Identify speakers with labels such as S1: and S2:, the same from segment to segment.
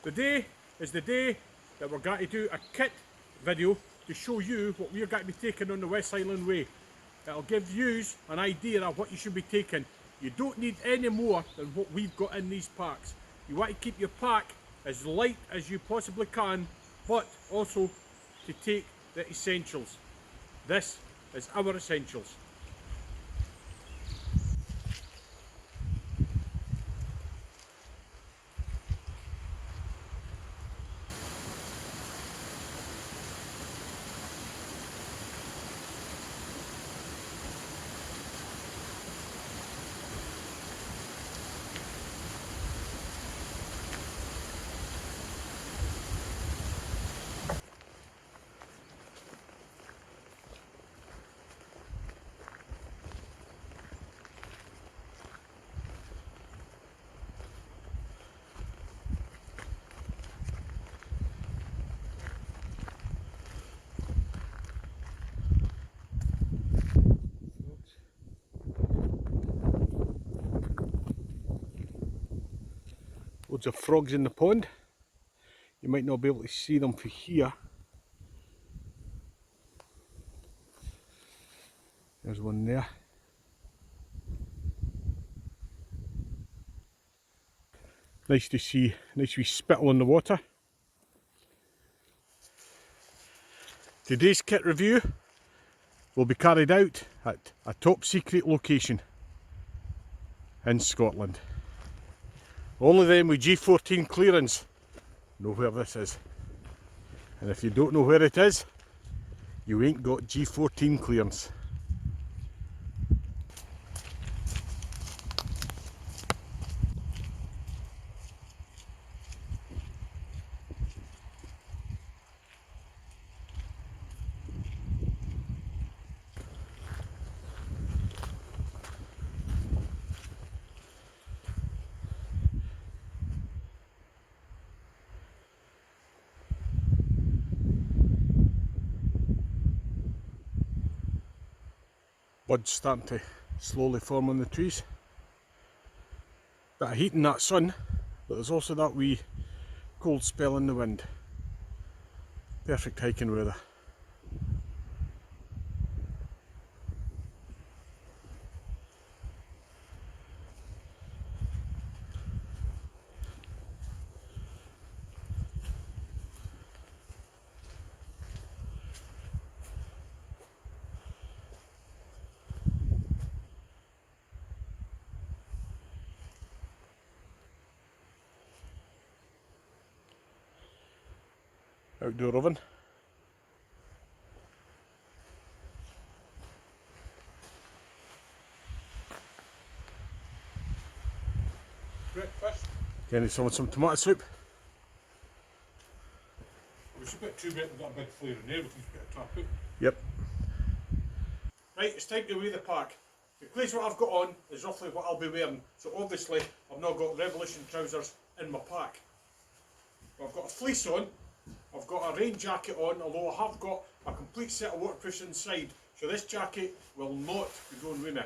S1: Today is the day that we're going to do a kit video to show you what we're going to be taking on the West Highland Way. It'll give you an idea of what you should be taking. You don't need any more than what we've got in these packs. You want to keep your pack as light as you possibly can, but also to take the essentials. This is our essentials. Loads of frogs in the pond. You might not be able to see them from here. There's one there. Nice to see, nice wee spittle in the water. Today's kit review will be carried out at a top secret location in Scotland. Only them with G14 clearance know where this is. And if you don't know where it is, you ain't got G14 clearance. Buds starting to slowly form on the trees. Bit of heat in that sun, but there's also that wee cold spell in the wind. Perfect hiking weather. Outdoor oven. Breakfast. Kenny's some tomato soup. We should put two bit, we've got a big flare in there, we can just put a trap out. Yep. Right, it's time to weigh the pack. The clothes what I've got on is roughly what I'll be wearing, so obviously I've not got Revolution trousers in my pack. But I've got a fleece on, I've got a rain jacket on, although I have got a complete set of waterproofs inside, so this jacket will not be going with me.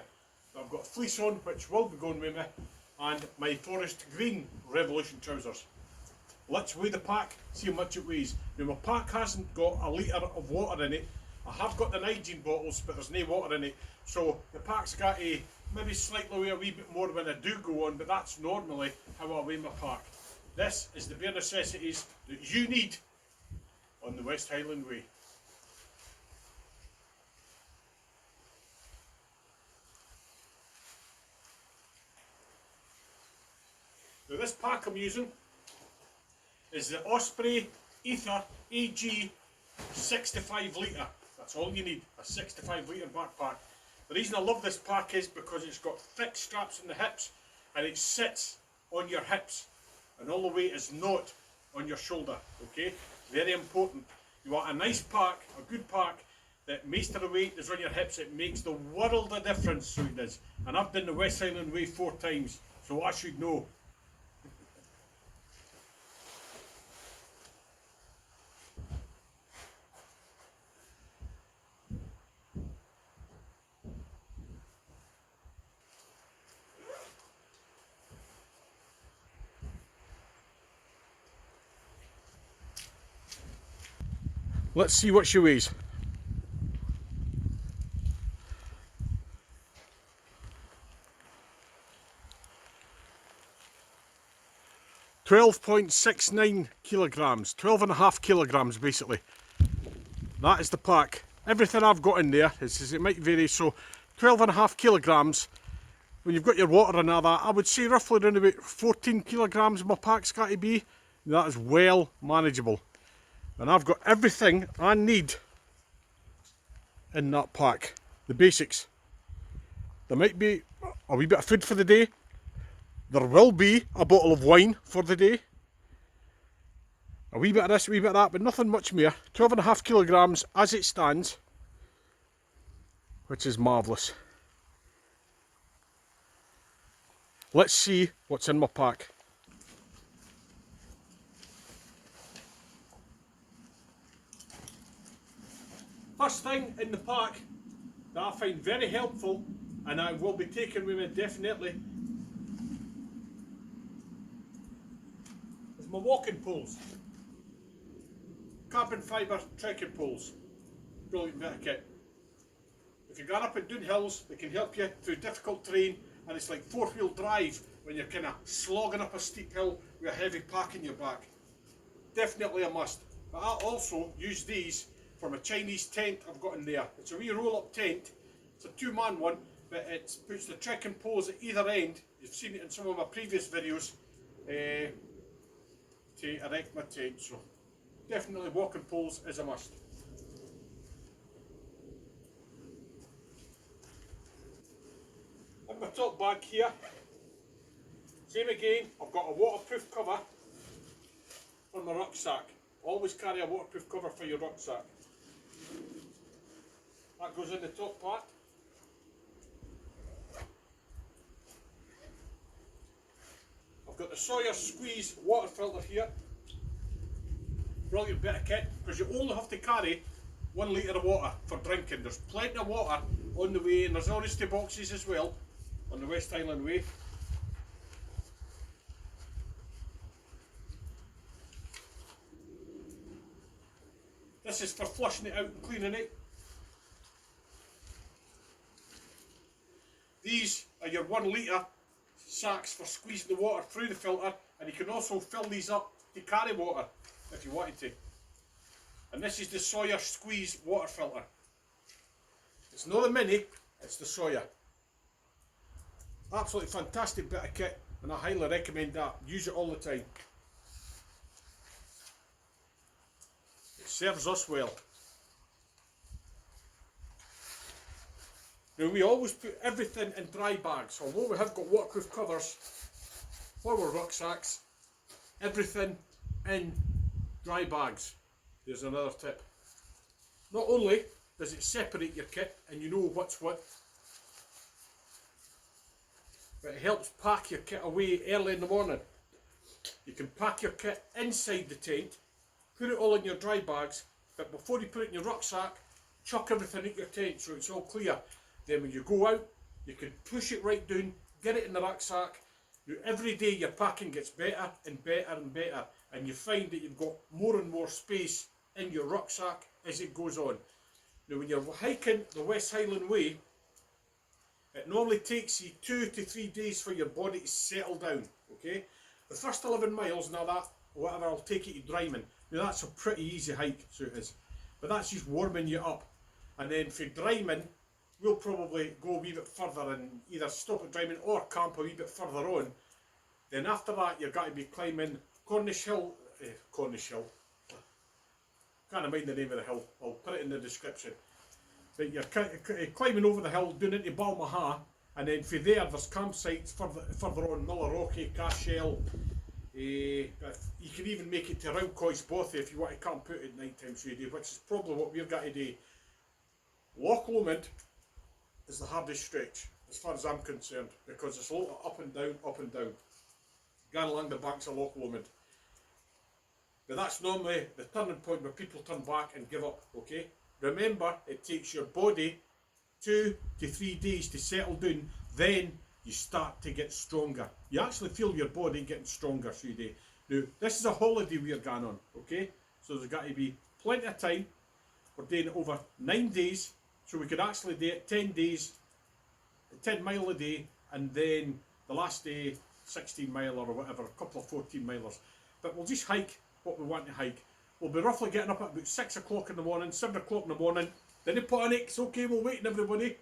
S1: But I've got a fleece on which will be going with me, and my forest green Revolution trousers. Let's weigh the pack, see how much it weighs. Now my pack hasn't got a litre of water in it. I have got the hygiene bottles, but there's no water in it. So the pack's got a maybe slightly weigh a wee bit more when I do go on, but that's normally how I weigh my pack. This is the bare necessities that you need on the West Highland Way. Now this pack I'm using is the Osprey Ether AG 65 litre. That's all you need, a 65 litre backpack. The reason I love this pack is because it's got thick straps on the hips and it sits on your hips and all the weight is not on your shoulder, okay? Very important. You want a nice pack, a good pack, that most of the weight is on your hips. It makes the world of difference, so it does. And I've done the West Highland Way 4 times, so I should know. Let's see what she weighs. .69 kilograms, 12.5 kilograms basically. That is the pack. Everything I've got in there, it might vary, so 12.5 kilograms. When you've got your water and all that, I would say roughly around about 14 kilograms my pack's got to be. That is well manageable. And I've got everything I need in that pack. The basics. There might be a wee bit of food for the day. There will be a bottle of wine for the day. A wee bit of this, a wee bit of that, but nothing much more. 12.5 kilograms as it stands, which is marvellous. Let's see what's in my pack. First thing in the pack that I find very helpful, and I will be taking with me definitely, is my walking poles. Carbon fibre trekking poles. Brilliant bit of kit. If you're going up and down hills, they can help you through difficult terrain, and it's like four-wheel drive when you're kind of slogging up a steep hill with a heavy pack in your back. Definitely a must. But I also use these for my Chinese tent I've got in there. It's a wee roll-up tent. It's a two-man one, but it puts the trekking poles at either end. You've seen it in some of my previous videos to erect my tent. So definitely walking poles is a must. In my top bag here, same again, I've got a waterproof cover for my rucksack. Always carry a waterproof cover for your rucksack. That goes in the top part. I've got the Sawyer Squeeze water filter here. Brilliant bit of kit, because you only have to carry 1 litre of water for drinking. There's plenty of water on the way, and there's honesty boxes as well on the West Highland Way. This is for flushing it out and cleaning it. These are your 1 litre sacks for squeezing the water through the filter, and you can also fill these up to carry water if you wanted to. And this is the Sawyer Squeeze water filter. It's not the Mini, it's the Sawyer. Absolutely fantastic bit of kit, and I highly recommend that. Use it all the time. It serves us well. Now, we always put everything in dry bags. Although we have got waterproof covers for our rucksacks, everything in dry bags. There's another tip. Not only does it separate your kit and you know what's what, but it helps pack your kit away early in the morning. You can pack your kit inside the tent, put it all in your dry bags, but before you put it in your rucksack, chuck everything in your tent so it's all clear. Then when you go out, you can push it right down, get it in the rucksack. Now, every day your packing gets better and better and better, and you find that you've got more and more space in your rucksack as it goes on. Now, when you're hiking the West Highland Way, it normally takes you 2 to 3 days for your body to settle down, okay? The first 11 miles, now that, whatever, I'll take you to Dryman. Now that's a pretty easy hike, so it is. But that's just warming you up. And then for Dryman, we'll probably go a wee bit further and either stop at Dryman or camp a wee bit further on. Then after that, you've got to be climbing Cornish Hill. Can't mind the name of the hill. I'll put it in the description. But you're climbing over the hill, down into Balmaha, and then from there there's campsites further on, Millerochy, Cashel. You can even make it to Roundcois Bothy if you want to camp out at night time, so you do, which is probably what we've got to do. Loch Lomond is the hardest stretch, as far as I'm concerned, because it's a lot of up and down, going along the banks of Loch Lomond. But that's normally the turning point where people turn back and give up, okay? Remember, it takes your body 2 to 3 days to settle down, then you start to get stronger. You actually feel your body getting stronger through the day. Now, this is a holiday we're going on, okay? So there's got to be plenty of time we're doing it over 9 days, so we could actually do it 10 days, 10 mile a day, and then the last day 16 mile or whatever, a couple of 14 milers. But we'll just hike what we want to hike. We'll be roughly getting up at about 6 o'clock in the morning, 7 o'clock in the morning. Then they put an X, okay, we're waiting everybody.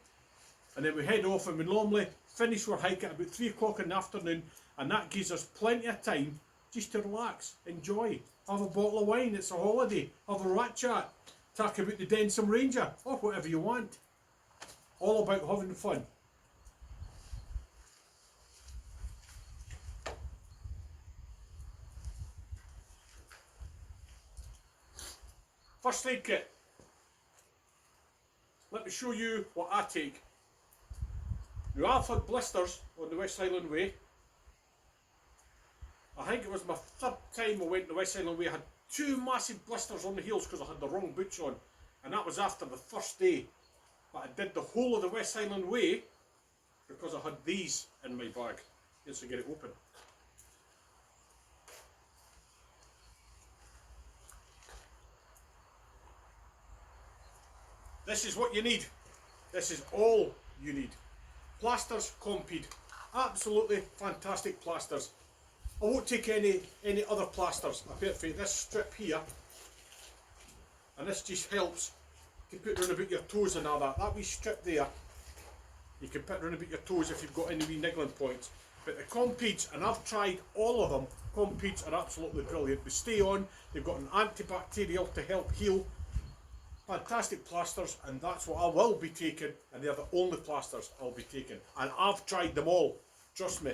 S1: And then we head off, and we normally finish our hike at about 3 o'clock in the afternoon, and that gives us plenty of time just to relax, enjoy, have a bottle of wine, it's a holiday, have a rat chat, talk about the Densum Ranger, or whatever you want. All about having fun. First aid kit. Let me show you what I take. Now, I've had blisters on the West Highland Way. I think it was my 3rd time I went the West Highland Way. I had 2 massive blisters on the heels because I had the wrong boots on, and that was after the first day. But I did the whole of the West Highland Way because I had these in my bag. Here's to get it open. This is what you need. This is all you need. Plasters, Compede. Absolutely fantastic plasters. I won't take any other plasters. Apart from this strip here, and this just helps. You can put it around about your toes and all that. That wee strip there, you can put it around about your toes if you've got any wee niggling points. But the Compedes, and I've tried all of them, Compedes are absolutely brilliant. They stay on, they've got an antibacterial to help heal. Fantastic plasters, and that's what I will be taking, and they're the only plasters I'll be taking. And I've tried them all, trust me.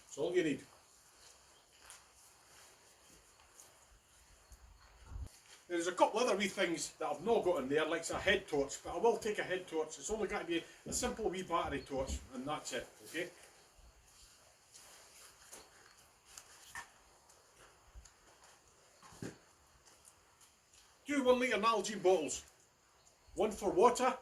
S1: It's all you need. There's a couple other wee things that I've not got in there, like a head torch, but I will take a head torch. It's only got to be a simple wee battery torch, and that's it, okay? Two 1 litre Nalgene bottles. One for water,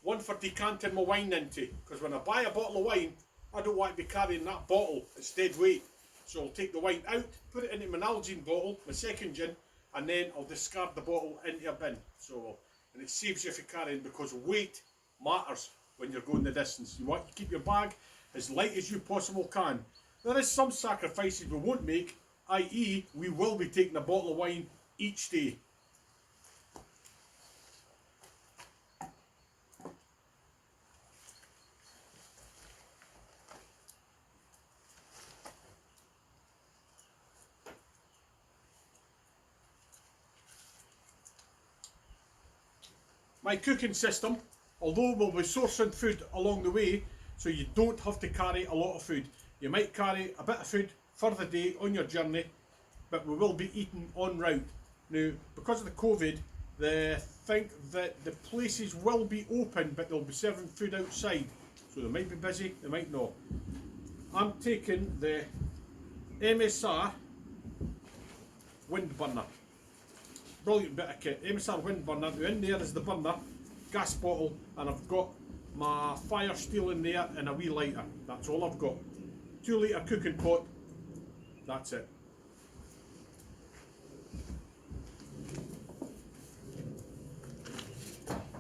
S1: one for decanting my wine into. Because when I buy a bottle of wine, I don't want to be carrying that bottle. It's dead weight. So I'll take the wine out, put it into my Nalgene bottle, my second gin, and then I'll discard the bottle into a bin. So, and it saves you from carrying, because weight matters when you're going the distance. You want to keep your bag as light as you possibly can. There is some sacrifices we won't make, i.e. we will be taking a bottle of wine each day. My cooking system, although we'll be sourcing food along the way, so you don't have to carry a lot of food. You might carry a bit of food for the day on your journey, but we will be eating en route. Now, because of the COVID, they think that the places will be open, but they'll be serving food outside. So they might be busy, they might not. I'm taking the MSR wind burner. Brilliant bit of kit. MSR wind burner. Now in there is the burner, gas bottle, and I've got my fire steel in there and a wee lighter. That's all I've got. 2 litre cooking pot. That's it.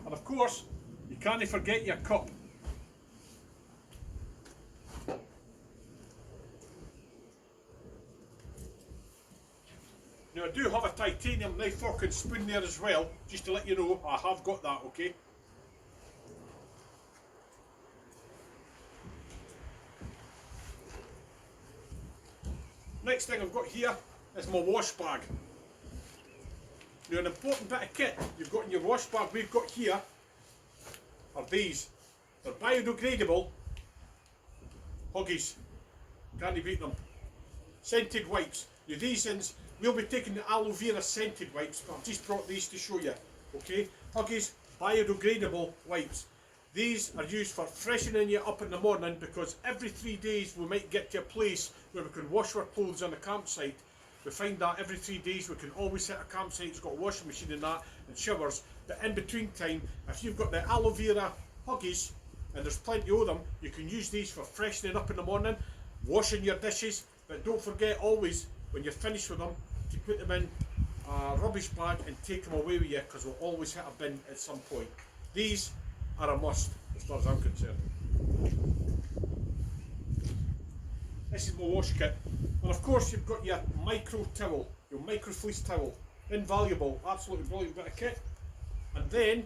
S1: And of course, you can't forget your cup. Now I do have a titanium knife, fork and spoon there as well, just to let you know I have got that, okay? Next thing I've got here is my wash bag. Now an important bit of kit you've got in your wash bag we've got here are these. They're biodegradable Huggies. Can't beat them. Scented wipes. Now these things, we'll be taking the aloe vera scented wipes, but I've just brought these to show you. Okay, Huggies biodegradable wipes. These are used for freshening you up in the morning, because every 3 days we might get to a place where we can wash our clothes on a campsite. We find that every 3 days we can always hit a campsite, it's got a washing machine in that and showers. But in between time, if you've got the aloe vera Huggies, and there's plenty of them, you can use these for freshening up in the morning, washing your dishes. But don't forget always, when you're finished with them, to put them in a rubbish bag and take them away with you, because we'll always hit a bin at some point. These are a must as far as I'm concerned. This is my wash kit, and of course you've got your micro towel, your micro fleece towel, invaluable, absolutely brilliant bit of kit. And then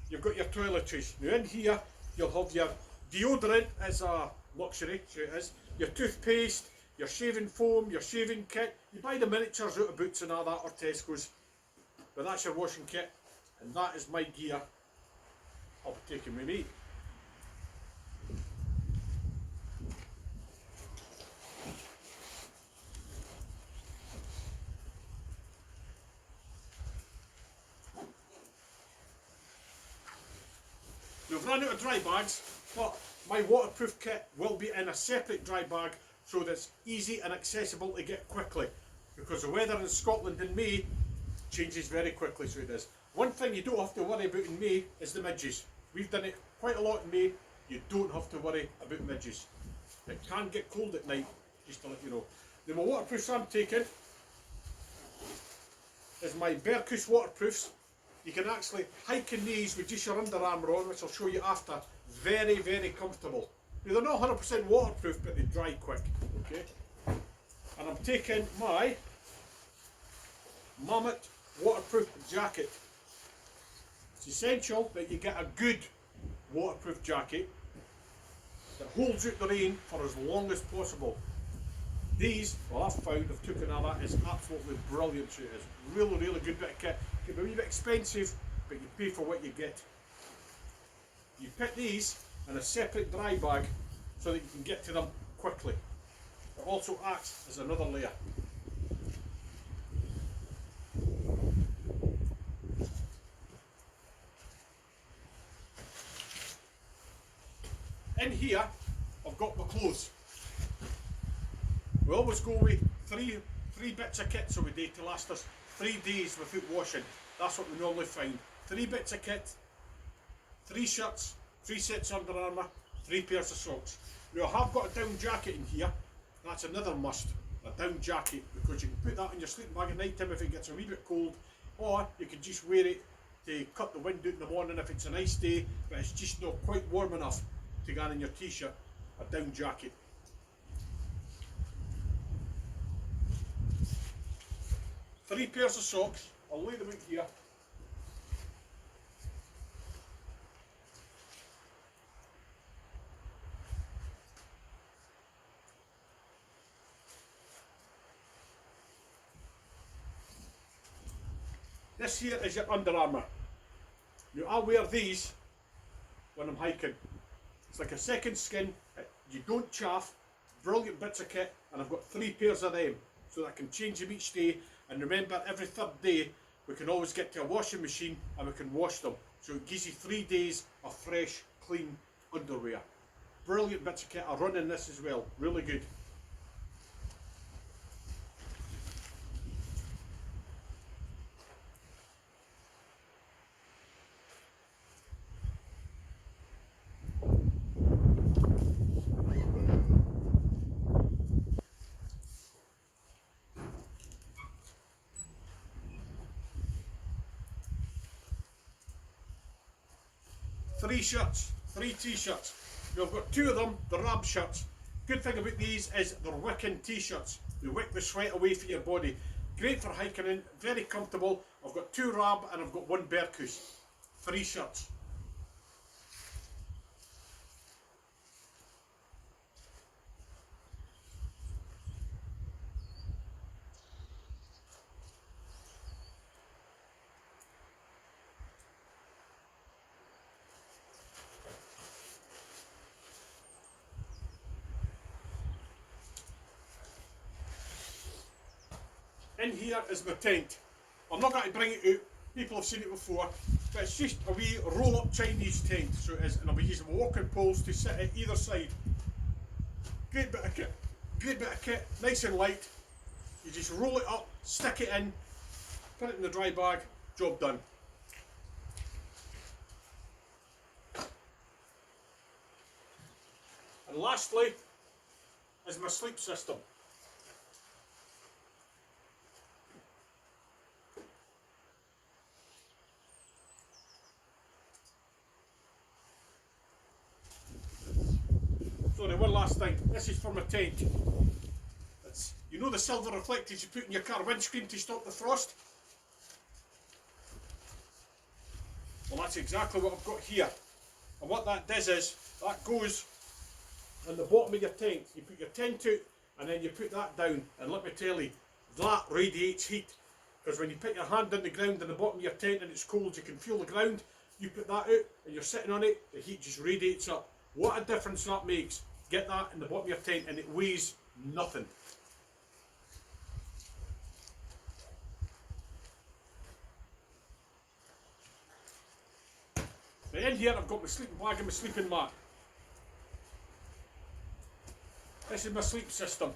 S1: you've got your toiletries. Now in here you'll have your deodorant as a luxury, so it is, your toothpaste, your shaving foam, your shaving kit. You buy the miniatures out of Boots and all that, or Tesco's, but that's your washing kit, and that is my gear I'll be taking with me. We've run out of dry bags, but my waterproof kit will be in a separate dry bag, so that's easy and accessible to get quickly, because the weather in Scotland in May changes very quickly, so it does. One thing you don't have to worry about in May is the midges. We've done it quite a lot in May. You don't have to worry about midges. It can get cold at night, just to let you know. Now my waterproofs I'm taking is my Berkus waterproofs. You can actually hike in these with just your Under Armour on, which I'll show you after. Very, very comfortable. Now they're not 100% waterproof, but they dry quick. Okay. And I'm taking my Mammoth waterproof jacket. It's essential that you get a good waterproof jacket that holds out the rain for as long as possible. These, well, I've found, I've taken all that, is absolutely brilliant. So it is really, really good bit of kit. It can be a wee bit expensive, but you pay for what you get. You put these in a separate dry bag so that you can get to them quickly. It also acts as another layer. In here, I've got my clothes. We always go with three bits of kit, so we do to last us 3 days without washing. That's what we normally find. 3 bits of kit, 3 shirts, 3 sets of Under Armour, 3 pairs of socks. Now I have got a down jacket in here. That's another must, a down jacket, because you can put that in your sleeping bag at night time if it gets a wee bit cold, or you can just wear it to cut the wind out in the morning if it's a nice day, but it's just not quite warm enough to go on in your t-shirt. A down jacket. Three pairs of socks. I'll lay them out here. This here is your Under Armour. Now I wear these when I'm hiking. It's like a second skin. You don't chafe. Brilliant bits of kit, and I've got 3 pairs of them, so that I can change them each day. And remember, every 3rd day we can always get to a washing machine and we can wash them. So it gives you 3 days of fresh, clean underwear. Brilliant bits of kit. I run in this as well. Really good. Three shirts, 3 t-shirts. We've got 2 of them, the Rab shirts. Good thing about these is they're wicking t-shirts. They wick the sweat away from your body. Great for hiking in, very comfortable. I've got 2 Rab and I've got 1 Berkus. 3 shirts. In here is my tent. I'm not going to bring it out, people have seen it before, but it's just a wee roll-up Chinese tent, so it is, and I'll be using walking poles to sit at either side. Great bit of kit, nice and light. You just roll it up, stick it in, put it in the dry bag, job done. And lastly is my sleep system. last thing. This is for my tent. You know the silver reflectors you put in your car windscreen to stop the frost? Well, that's exactly what I've got here. And what that does is, that goes on the bottom of your tent. You put your tent out and then you put that down, and let me tell you, that radiates heat. Because when you put your hand on the ground in the bottom of your tent and it's cold, you can feel the ground. You put that out and you're sitting on it, the heat just radiates up. What a difference that makes. Get that in the bottom of your tent and it weighs nothing. Now in here I've got my sleeping bag and my sleeping mat. This is my sleep system.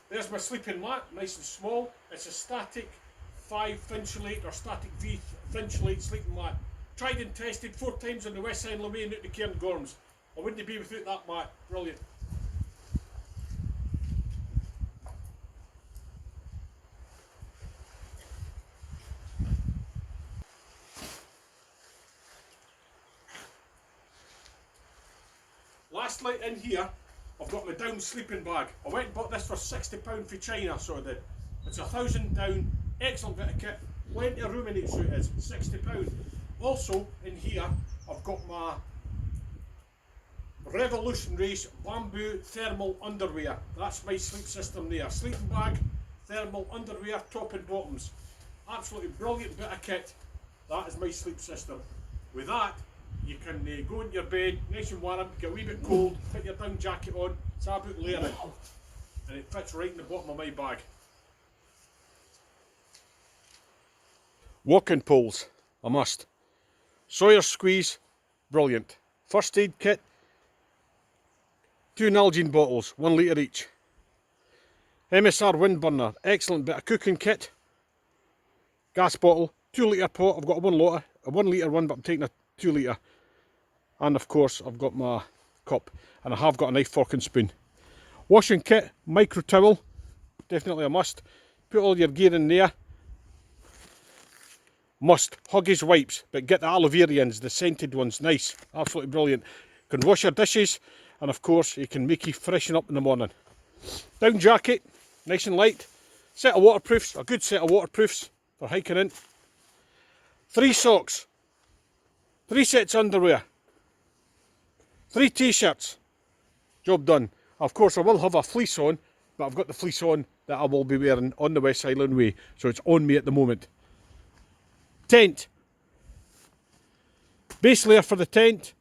S1: There's my sleeping mat, nice and small. It's a static 5 Finchlate or static V Finchlate sleeping mat. Tried and tested 4 times on the West Highland Way and out to Cairngorms. I wouldn't be without that mat. Brilliant. Lastly, in here, I've got my down sleeping bag. I went and bought this for £60 for China, so I did. It's 1,000 down, excellent bit of kit, plenty of room in it, so it is, £60. Also, in here, I've got my Revolution Race bamboo thermal underwear. That's my sleep system there. Sleeping bag, thermal underwear, top and bottoms. Absolutely brilliant bit of kit. That is my sleep system. With that, you can go into your bed, nice and warm, get a wee bit cold, put your down jacket on, it's about layering, and it fits right in the bottom of my bag. Walking poles, a must. Sawyer squeeze, brilliant. First aid kit, 2 Nalgene bottles, 1 litre each. MSR wind burner, excellent bit of cooking kit. Gas bottle, 2 litre pot, I've got a 1 litre one, but I'm taking a 2 litre. And of course I've got my cup, and I have got a knife, fork and spoon. Washing kit, micro towel, definitely a must. Put all your gear in there. Must, Huggies wipes, but get the aloe vera ones, the scented ones, nice, absolutely brilliant. Can wash your dishes, and of course you can make you freshen up in the morning. Down jacket, nice and light. Set of waterproofs, a good set of waterproofs for hiking in. 3 socks, 3 sets of underwear, 3 t-shirts, job done. Of course I will have a fleece on, but I've got the fleece on that I will be wearing on the West Highland Way, so it's on me at the moment. Tent, base layer for the tent,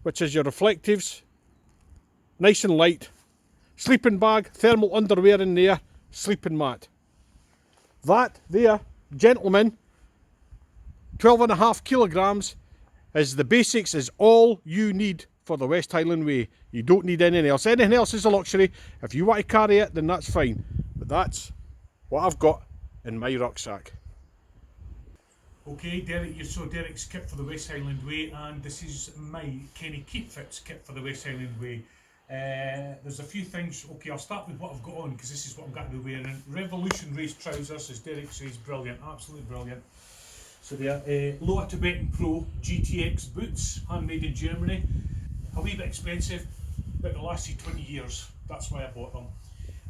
S1: which is your reflectives, nice and light. Sleeping bag, thermal underwear in there, sleeping mat. That there, gentlemen, 12.5 kilograms is the basics, is all you need for the West Highland Way. You don't need anything else. Anything else is a luxury. If you want to carry it, then that's fine. But that's what I've got in my rucksack.
S2: Okay, Derek, you saw Derek's kit for the West Highland Way, and this is my Kenny Keep Fits kit for the West Highland Way. There's a few things. Okay, I'll start with what I've got on, because this is what I'm going to be wearing. Revolution Race trousers, as Derek says, brilliant, absolutely brilliant. So they're Loa Tibetan Pro GTX boots, handmade in Germany. A wee bit expensive, but they lasted 20 years. That's why I bought them.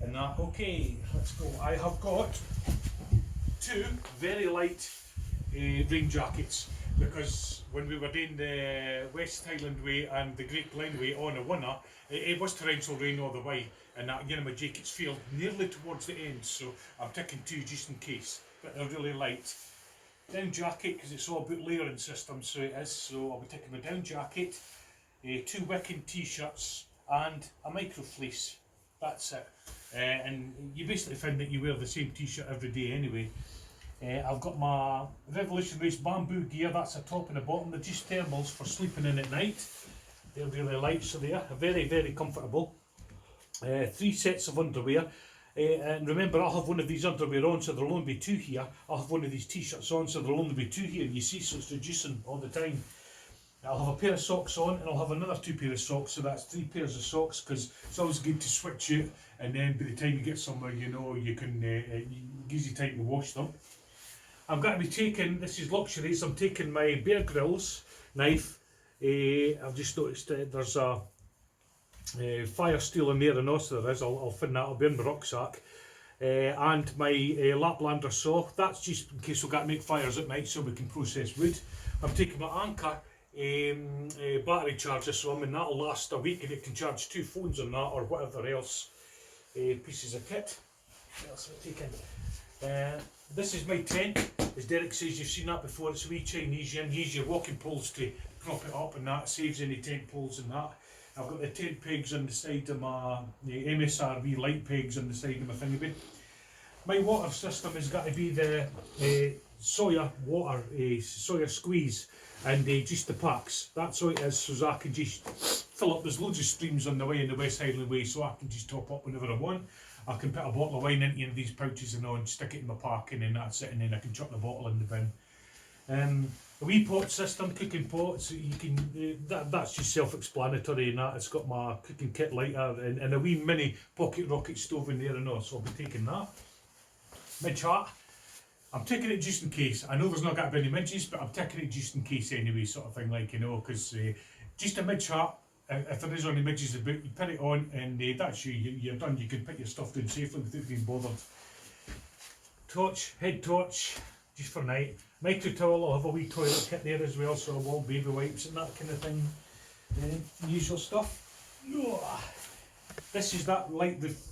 S2: And that, okay, let's go. I have got 2 very light rain jackets, because when we were doing the West Highland Way and the Great Glen Way on a winter, it was torrential rain all the way, and that, you know, my jackets failed nearly towards the end, so I'm taking 2 just in case, but they're really light. Down jacket, because it's all about layering system, so it is, so I'll be taking my down jacket, 2 wicking t-shirts and a micro fleece. That's it. And you basically find that you wear the same t-shirt every day anyway. I've got my Revolution Race bamboo gear, that's a top and a bottom. They're just thermals for sleeping in at night. They're really light, so they are very, very comfortable. 3 sets of underwear. And remember, I'll have one of these underwear on, so there'll only be 2 here. I'll have one of these t-shirts on, so there'll only be 2 here. You see, so it's reducing all the time. I'll have a pair of socks on, and I'll have another 2 pairs of socks, so that's 3 pairs of socks, because it's always good to switch out, and then by the time you get somewhere, you know, you can, it gives you time to wash them. I'm going to be taking, this is luxuries, I'm taking my Bear Grylls knife. I've just noticed there's a fire steel in there and also there is, I'll find that, it'll be in my rucksack. And my Laplander saw, that's just in case we've got to make fires at night so we can process wood. I'm taking my Anchor battery charger, so I mean that'll last a week and it can charge 2 phones on that or whatever else pieces of kit. What else am I taking? This is my tent, as Derek says, you've seen that before. It's a wee Chinese. You use your walking poles to prop it up and that saves any tent poles and that. I've got the tent pegs on the side of my MSRV light pegs on the side of my thingy bin. My water system has got to be the soya water, soya squeeze, and just the packs. That's how it is, so I can just fill up. There's loads of streams on the way in the West Highland Way, so I can just top up whenever I want. I can put a bottle of wine into one of these pouches and on, stick it in my pack, and then that's it, and then I can chuck the bottle in the bin. A wee pot system, cooking pot, so you can, that's just self-explanatory and that. It's got my cooking kit lighter and a wee mini pocket rocket stove in there and all, so I'll be taking that. Midge hat, I'm taking it just in case. I know there's not got to be any midges, but I'm taking it just in case anyway, sort of thing, like, you know, because just a midge hat, if there is any midges about, you put it on and that's you're done. You can put your stuff down safely without being bothered. Torch, head torch, just for night. Nitro towel, I'll have a wee toilet kit there as well, so I will baby wipes and that kind of thing. Usual stuff. This is that light, this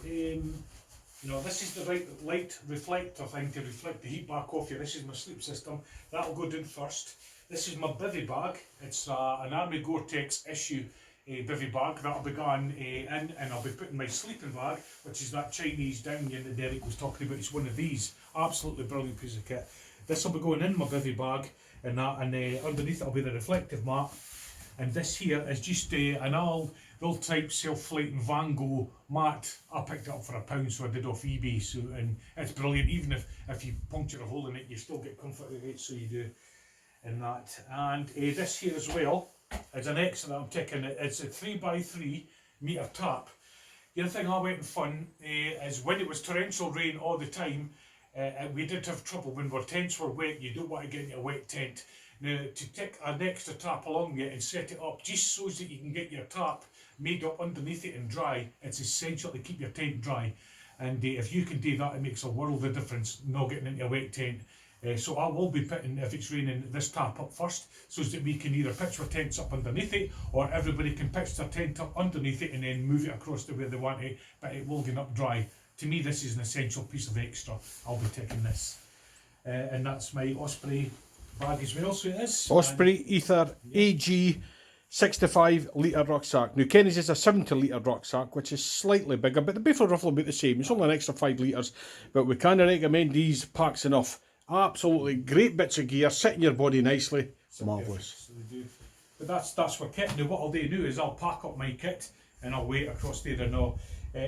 S2: is the light reflector thing to reflect the heat back off you. This is my sleep system. That'll go down first. This is my bivvy bag. It's an Army Gore-Tex issue bivvy bag. That'll be going in, and I'll be putting my sleeping bag, which is that Chinese down that Derek was talking about. It's one of these. Absolutely brilliant piece of kit. This will be going in my bivvy bag, and that, and underneath it'll be the reflective mat. And this here is just an old type self-flating Van Gogh mat. I picked it up for £1, so I did off eBay. So, and it's brilliant. Even if you puncture a hole in it, you still get comfort with it. So you do. And that, and this here as well is an extra that I'm taking. It's a 3x3 metre tap. The other thing I went in fun is when it was torrential rain all the time, we did have trouble when our tents were wet. You don't want to get into a wet tent. Now, to take an extra tap along with it and set it up just so that you can get your tap made up underneath it and dry, it's essential to keep your tent dry. And if you can do that, it makes a world of difference not getting into a wet tent. So I will be putting, if it's raining, this tap up first, so that we can either pitch our tents up underneath it, or everybody can pitch their tent up underneath it and then move it across to where they want it, but it will get up dry. To me, this is an essential piece of extra. I'll be taking this. And that's my Osprey bag as well, so it is.
S1: Osprey Ether AG 65 litre rucksack. Now Kenny's is a 70 litre rucksack, which is slightly bigger, but they're both roughly about the same. It's only an extra 5 litres, but we kind of recommend these packs enough. Absolutely great bits of gear, sit in your body nicely. Marvellous.
S2: But that's for kit. Now what I'll do now is I'll pack up my kit and I'll wait across there and all.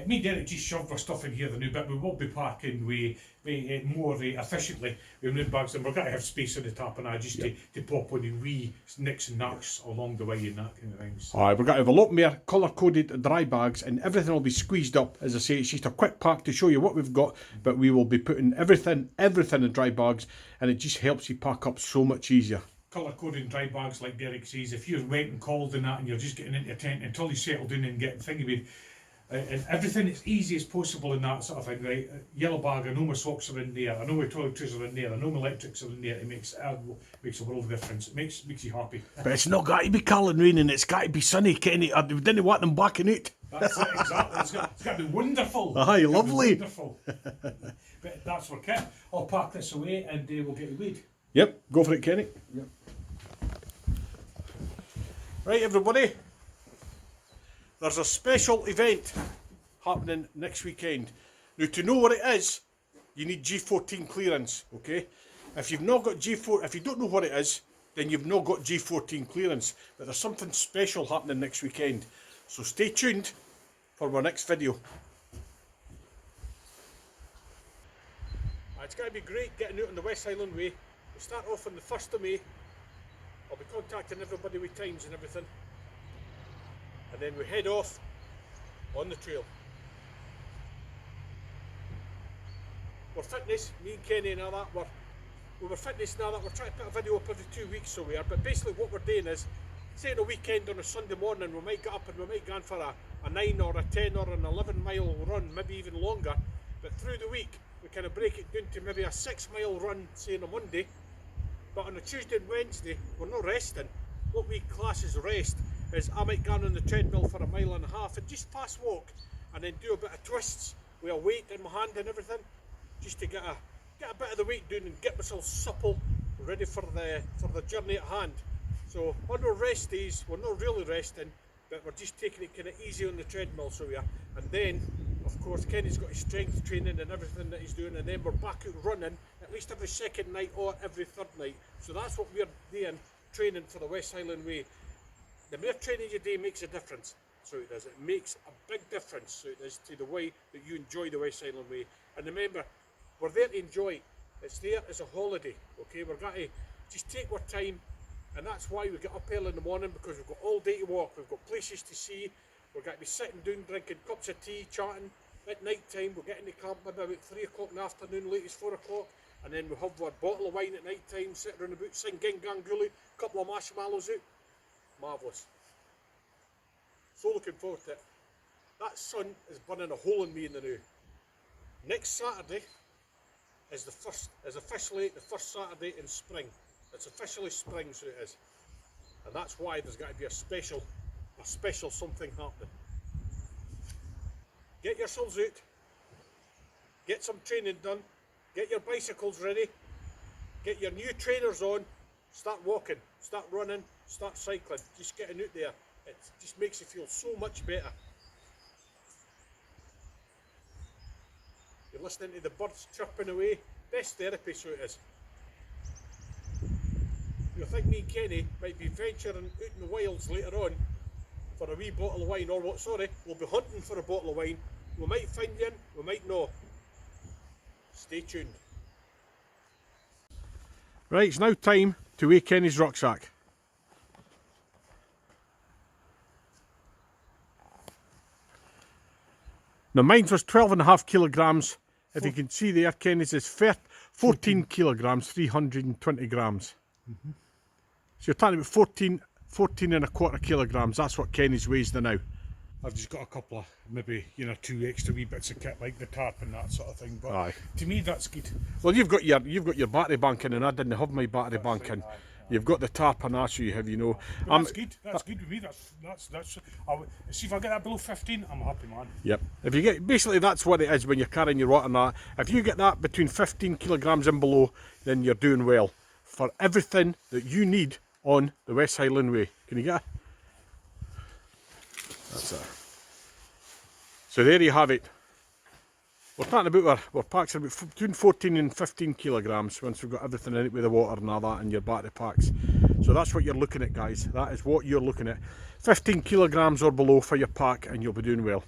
S2: Me and Derek just shoved our stuff in here the new bit. We will be packing more efficiently with new bags, and we're going to have space on the top and just to pop on the wee nicks and knacks along the way and that kind of thing. So.
S1: Aye, we're going to have a lot more colour-coded dry bags, and everything will be squeezed up. As I say, it's just a quick pack to show you what we've got, but we will be putting everything in dry bags, and it just helps you pack up so much easier.
S2: Colour-coded dry bags, like Derek says, if you're wet and cold and that, and you're just getting into your tent until you settle down and get thingy with and everything as easy as possible in that sort of thing, right? Yellow bag, I know my socks are in there, I know my toiletries are in there, I know my electrics are in there. It makes a world of difference. It makes you happy.
S1: But it's not got to be cold and raining, it's got to be sunny, Kenny. I didn't want them blacking out.
S2: That's it, exactly. It's got to be wonderful.
S1: Aye, lovely.
S2: Wonderful. But that's for kit. I'll pack this away and we'll get it weighed.
S1: Yep, go for it, Kenny.
S2: Yep.
S1: Right, everybody. There's a special event happening next weekend. Now, to know what it is, you need G14 clearance, okay? If you've not got if you don't know what it is, then you've not got G14 clearance. But there's something special happening next weekend. So stay tuned for our next video. It's going to be great getting out on the West Highland Way. We start off on the 1st of May. I'll be contacting everybody with times and everything. And then we head off on the trail. We're fitness, me and Kenny and all that, we're fitness now that we're trying to put a video up every 2 weeks, so we are, but basically what we're doing is say on a weekend on a Sunday morning, we might get up and we might go for a 9 or a 10 or an 11 mile run, maybe even longer. But through the week, we kind of break it down to maybe a 6 mile run, say on a Monday. But on a Tuesday and Wednesday, we're not resting. What we class as rest is I might go on the treadmill for a 1.5 miles and just fast walk, and then do a bit of twists with a weight in my hand and everything, just to get a bit of the weight down and get myself supple, ready for the journey at hand. So on our rest days, we're not really resting, but we're just taking it kind of easy on the treadmill, so we are. And then, of course, Kenny's got his strength training and everything that he's doing, and then we're back out running at least every second night or every third night. So that's what we're doing, training for the West Highland Way. The more training you do makes a difference, so it does. It makes a big difference, so it does, to the way that you enjoy the West Highland Way. And remember, we're there to enjoy it. It's there as a holiday, okay? We're going to just take our time, and that's why we get up early in the morning, because we've got all day to walk, we've got places to see, we're going to be sitting down drinking cups of tea, chatting. At night time we'll get into camp maybe about 3 o'clock in the afternoon, latest 4 o'clock, and then we'll have a bottle of wine at night time, sit around about, sing Ging Gang Gully, couple of marshmallows out. Marvellous. So looking forward to it. That sun is burning a hole in me in the now. Next Saturday is officially the first Saturday in spring. It's officially spring, so it is. And that's why there's got to be a special something happening. Get yourselves out, get some training done, get your bicycles ready, get your new trainers on, start walking, start running, start cycling, just getting out there. It just makes you feel so much better. You're listening to the birds chirping away, best therapy, so it is. You think me and Kenny might be venturing out in the wilds later on for a wee bottle of wine, or what, sorry, we'll be hunting for a bottle of wine. We might find you in, we might not. Stay tuned. Right, it's now time to weigh Kenny's rucksack. Now mine was 12.5 kilograms. If you can see there, Kenny's is 14 kilograms, 320 grams. Mm-hmm. So you're talking about 14.25 kilograms. That's what Kenny's weighs now. I've just got a couple of, maybe, 2 extra wee bits of kit, like the tarp and that sort of thing. But aye, to me that's good. Well, you've got your battery bank in, and I didn't have my battery bank in. Aye. You've got the tarp and that, so you have, That's good. That's good with me. That's. See, if I get that below 15, I'm a happy man. Yep. If you get, basically that's what it is when you're carrying your water and that. If you get that between 15 kilograms and below, then you're doing well for everything that you need on the West Highland Way. Can you get it? That's it. So there you have it. We're talking about our packs are about between 14 and 15 kilograms once we've got everything in it with the water and all that, and your battery packs. So that's what you're looking at, guys. That is what you're looking at. 15 kilograms or below for your pack, and you'll be doing well.